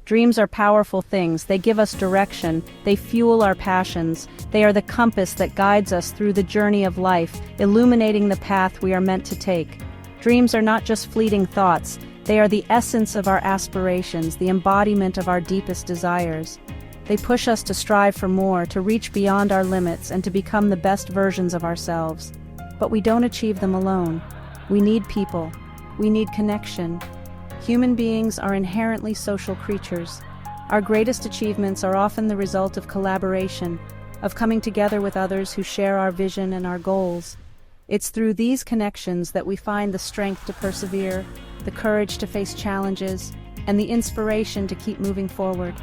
Dreams are powerful things. They give us direction, they fuel our passions, they are the compass that guides us through the journey of life, illuminating the path we are meant to take. Dreams are not just fleeting thoughts, they are the essence of our aspirations, the embodiment of our deepest desires. They push us to strive for more, to reach beyond our limits, and to become the best versions of ourselves. But we don't achieve them alone. We need people. We need connection. Human beings are inherently social creatures. Our greatest achievements are often the result of collaboration, of coming together with others who share our vision and our goals. It's through these connections that we find the strength to persevere, the courage to face challenges, and the inspiration to keep moving forward.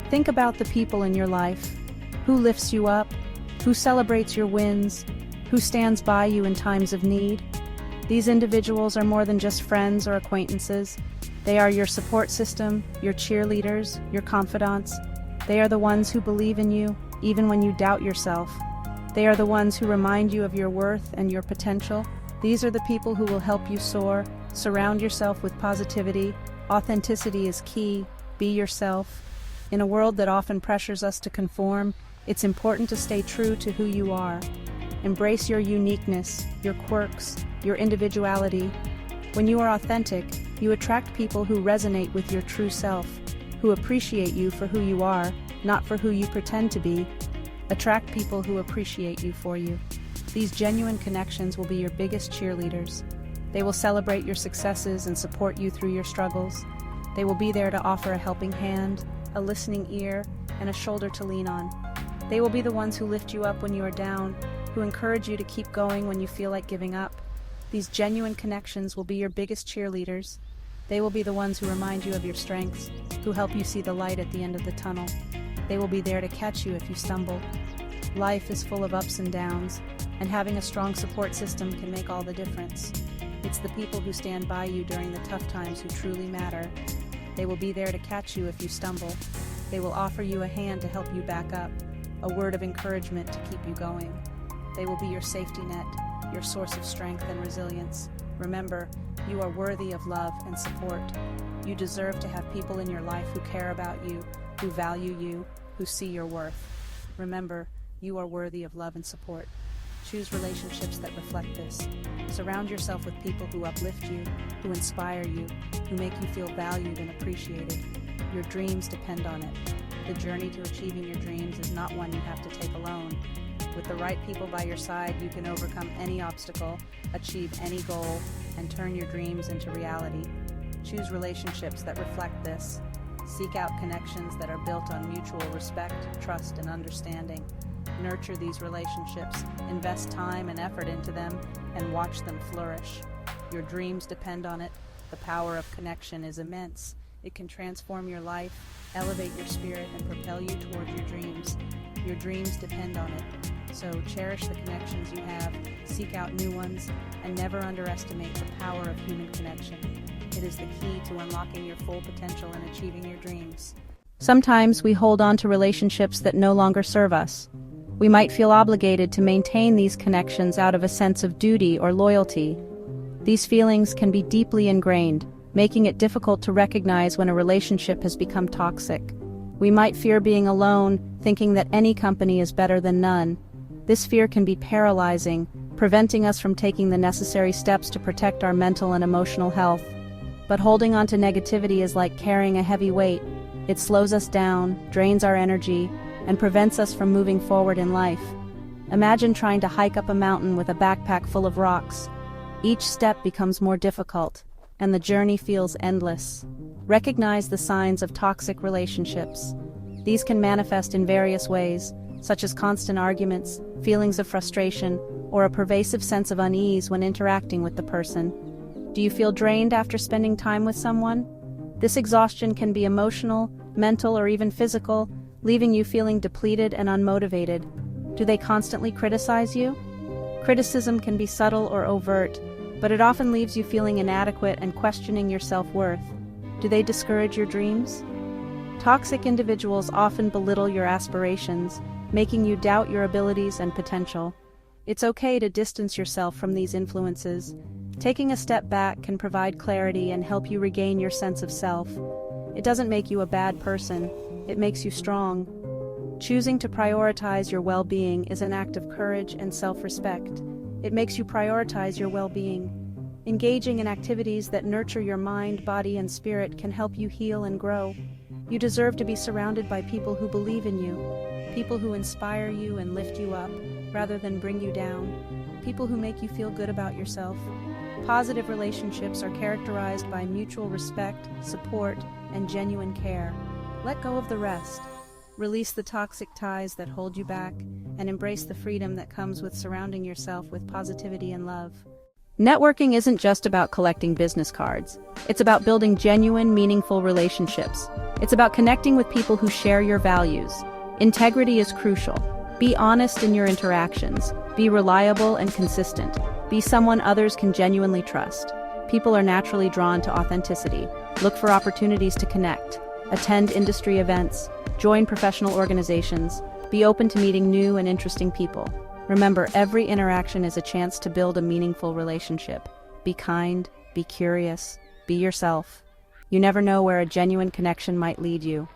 Think about the people in your life. Who lifts you up? Who celebrates your wins? Who stands by you in times of need? These individuals are more than just friends or acquaintances. They are your support system, your cheerleaders, your confidants. They are the ones who believe in you, even when you doubt yourself. They are the ones who remind you of your worth and your potential. These are the people who will help you soar. Surround yourself with positivity. Authenticity is key. Be yourself. In a world that often pressures us to conform, it's important to stay true to who you are. Embrace your uniqueness, your quirks, your individuality. When you are authentic, you attract people who resonate with your true self, who appreciate you for who you are, not for who you pretend to be. Attract people who appreciate you for you. These genuine connections will be your biggest cheerleaders. They will celebrate your successes and support you through your struggles. They will be there to offer a helping hand, a listening ear, and a shoulder to lean on. They will be the ones who lift you up when you are down, who encourage you to keep going when you feel like giving up. These genuine connections will be your biggest cheerleaders. They will be the ones who remind you of your strengths, who help you see the light at the end of the tunnel. They will be there to catch you if you stumble. Life is full of ups and downs, and having a strong support system can make all the difference. It's the people who stand by you during the tough times who truly matter. They will be there to catch you if you stumble. They will offer you a hand to help you back up, a word of encouragement to keep you going. They will be your safety net, your source of strength and resilience. Remember, you are worthy of love and support. You deserve to have people in your life who care about you, who value you, who see your worth. Remember, you are worthy of love and support. Choose relationships that reflect this. Surround yourself with people who uplift you, who inspire you, who make you feel valued and appreciated. Your dreams depend on it. The journey to achieving your dreams is not one you have to take alone. With the right people by your side, you can overcome any obstacle, achieve any goal, and turn your dreams into reality. Choose relationships that reflect this. Seek out connections that are built on mutual respect, trust, and understanding. Nurture these relationships, invest time and effort into them, and watch them flourish. Your dreams depend on it. The power of connection is immense. It can transform your life, elevate your spirit, and propel you towards your dreams. Your dreams depend on it. So cherish the connections you have, seek out new ones, and never underestimate the power of human connection. It is the key to unlocking your full potential and achieving your dreams. Sometimes we hold on to relationships that no longer serve us. We might feel obligated to maintain these connections out of a sense of duty or loyalty. These feelings can be deeply ingrained, making it difficult to recognize when a relationship has become toxic. We might fear being alone, thinking that any company is better than none. This fear can be paralyzing, preventing us from taking the necessary steps to protect our mental and emotional health. But holding on to negativity is like carrying a heavy weight. It slows us down, drains our energy, and prevents us from moving forward in life. Imagine trying to hike up a mountain with a backpack full of rocks. Each step becomes more difficult, and the journey feels endless. Recognize the signs of toxic relationships. These can manifest in various ways, such as constant arguments, feelings of frustration, or a pervasive sense of unease when interacting with the person. Do you feel drained after spending time with someone? This exhaustion can be emotional, mental, or even physical, leaving you feeling depleted and unmotivated. Do they constantly criticize you? Criticism can be subtle or overt, but it often leaves you feeling inadequate and questioning your self-worth. Do they discourage your dreams? Toxic individuals often belittle your aspirations, making you doubt your abilities and potential. It's okay to distance yourself from these influences. Taking a step back can provide clarity and help you regain your sense of self. It doesn't make you a bad person, it makes you strong. Choosing to prioritize your well-being is an act of courage and self-respect. It makes you prioritize your well-being. Engaging in activities that nurture your mind, body, and spirit can help you heal and grow. You deserve to be surrounded by people who believe in you, people who inspire you and lift you up, rather than bring you down, people who make you feel good about yourself. Positive relationships are characterized by mutual respect, support, and genuine care. Let go of the rest. Release the toxic ties that hold you back, and embrace the freedom that comes with surrounding yourself with positivity and love. Networking isn't just about collecting business cards. It's about building genuine, meaningful relationships. It's about connecting with people who share your values. Integrity is crucial. Be honest in your interactions. Be reliable and consistent. Be someone others can genuinely trust. People are naturally drawn to authenticity. Look for opportunities to connect. Attend industry events. Join professional organizations. Be open to meeting new and interesting people. Remember, every interaction is a chance to build a meaningful relationship. Be kind, be curious, be yourself. You never know where a genuine connection might lead you.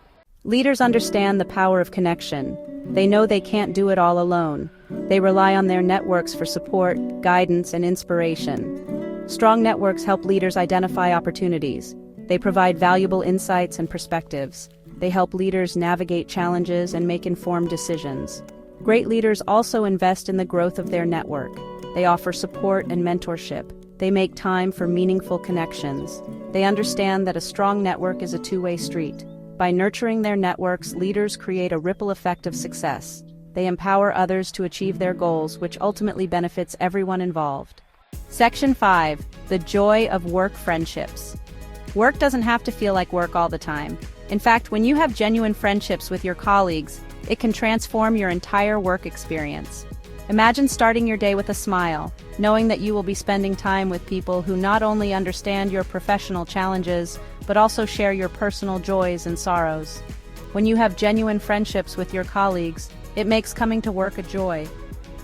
Leaders understand the power of connection. They know they can't do it all alone. They rely on their networks for support, guidance, and inspiration. Strong networks help leaders identify opportunities. They provide valuable insights and perspectives. They help leaders navigate challenges and make informed decisions. Great leaders also invest in the growth of their network. They offer support and mentorship. They make time for meaningful connections. They understand that a strong network is a two-way street. By nurturing their networks, leaders create a ripple effect of success. They empower others to achieve their goals, which ultimately benefits everyone involved. Section 5. The joy of work friendships. Work doesn't have to feel like work all the time. In fact, when you have genuine friendships with your colleagues, it can transform your entire work experience. Imagine starting your day with a smile, knowing that you will be spending time with people who not only understand your professional challenges, but also share your personal joys and sorrows. When you have genuine friendships with your colleagues, it makes coming to work a joy.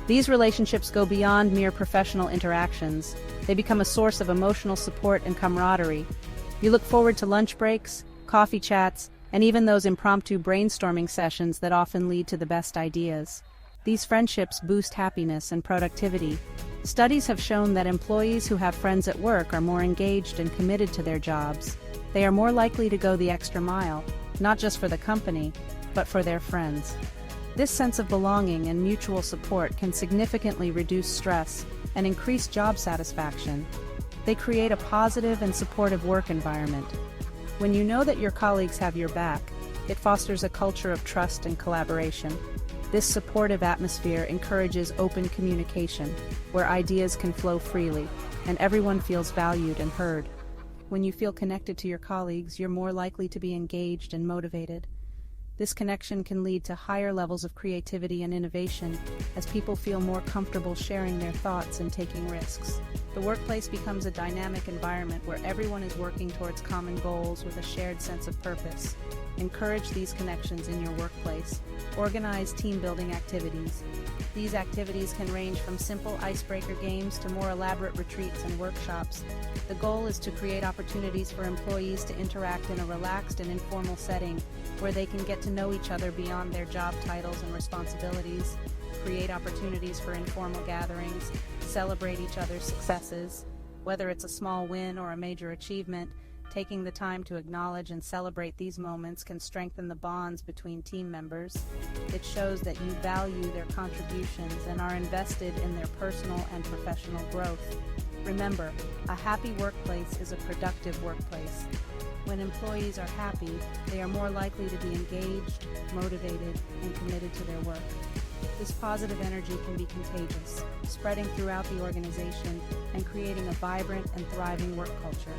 These relationships go beyond mere professional interactions. They become a source of emotional support and camaraderie. You look forward to lunch breaks, coffee chats, and even those impromptu brainstorming sessions that often lead to the best ideas. These friendships boost happiness and productivity. Studies have shown that employees who have friends at work are more engaged and committed to their jobs. They are more likely to go the extra mile, not just for the company, but for their friends. This sense of belonging and mutual support can significantly reduce stress and increase job satisfaction. They create a positive and supportive work environment. When you know that your colleagues have your back, it fosters a culture of trust and collaboration. This supportive atmosphere encourages open communication, where ideas can flow freely, and everyone feels valued and heard. When you feel connected to your colleagues, you're more likely to be engaged and motivated. This connection can lead to higher levels of creativity and innovation, as people feel more comfortable sharing their thoughts and taking risks. The workplace becomes a dynamic environment where everyone is working towards common goals with a shared sense of purpose. Encourage these connections in your workplace. Organize team-building activities. These activities can range from simple icebreaker games to more elaborate retreats and workshops. The goal is to create opportunities for employees to interact in a relaxed and informal setting where they can get to know each other beyond their job titles and responsibilities. Create opportunities for informal gatherings, celebrate each other's successes. Whether it's a small win or a major achievement, taking the time to acknowledge and celebrate these moments can strengthen the bonds between team members. It shows that you value their contributions and are invested in their personal and professional growth. Remember, a happy workplace is a productive workplace. When employees are happy, they are more likely to be engaged, motivated, and committed to their work. This positive energy can be contagious, spreading throughout the organization and creating a vibrant and thriving work culture.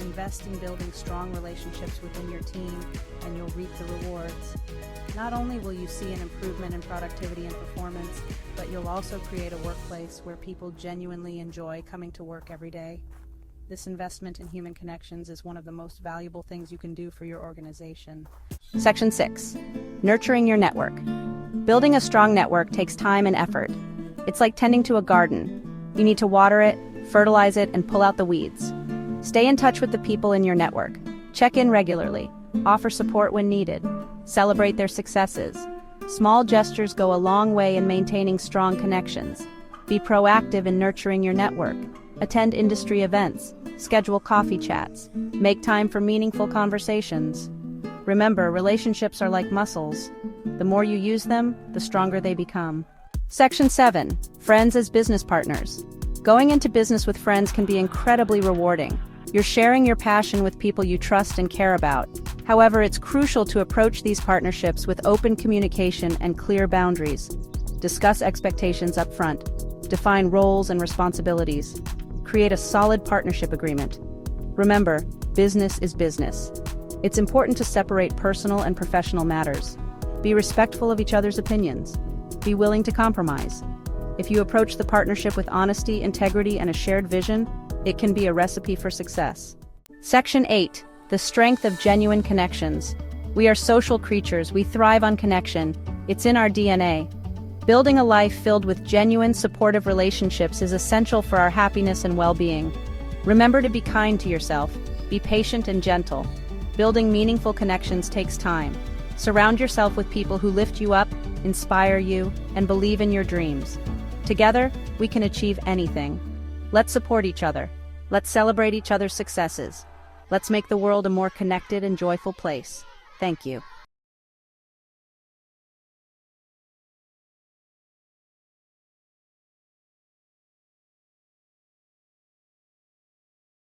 Invest in building strong relationships within your team, and you'll reap the rewards. Not only will you see an improvement in productivity and performance, but you'll also create a workplace where people genuinely enjoy coming to work every day. This investment in human connections is one of the most valuable things you can do for your organization. Section 6. Nurturing your network. Building a strong network takes time and effort. It's like tending to a garden. You need to water it, fertilize it, and pull out the weeds. Stay in touch with the people in your network. Check in regularly. Offer support when needed. Celebrate their successes. Small gestures go a long way in maintaining strong connections. Be proactive in nurturing your network. Attend industry events. Schedule coffee chats. Make time for meaningful conversations. Remember, relationships are like muscles. The more you use them, the stronger they become. Section 7. Friends as business partners. Going into business with friends can be incredibly rewarding. You're sharing your passion with people you trust and care about. However, it's crucial to approach these partnerships with open communication and clear boundaries. Discuss expectations up front. Define roles and responsibilities. Create a solid partnership agreement. Remember, business is business. It's important to separate personal and professional matters. Be respectful of each other's opinions. Be willing to compromise. If you approach the partnership with honesty, integrity, and a shared vision, it can be a recipe for success. Section 8. The strength of genuine connections. We are social creatures. We thrive on connection. It's in our DNA. Building a life filled with genuine, supportive relationships is essential for our happiness and well-being. Remember to be kind to yourself. Be patient and gentle. Building meaningful connections takes time. Surround yourself with people who lift you up, inspire you, and believe in your dreams. Together, we can achieve anything. Let's support each other. Let's celebrate each other's successes. Let's make the world a more connected and joyful place. Thank you.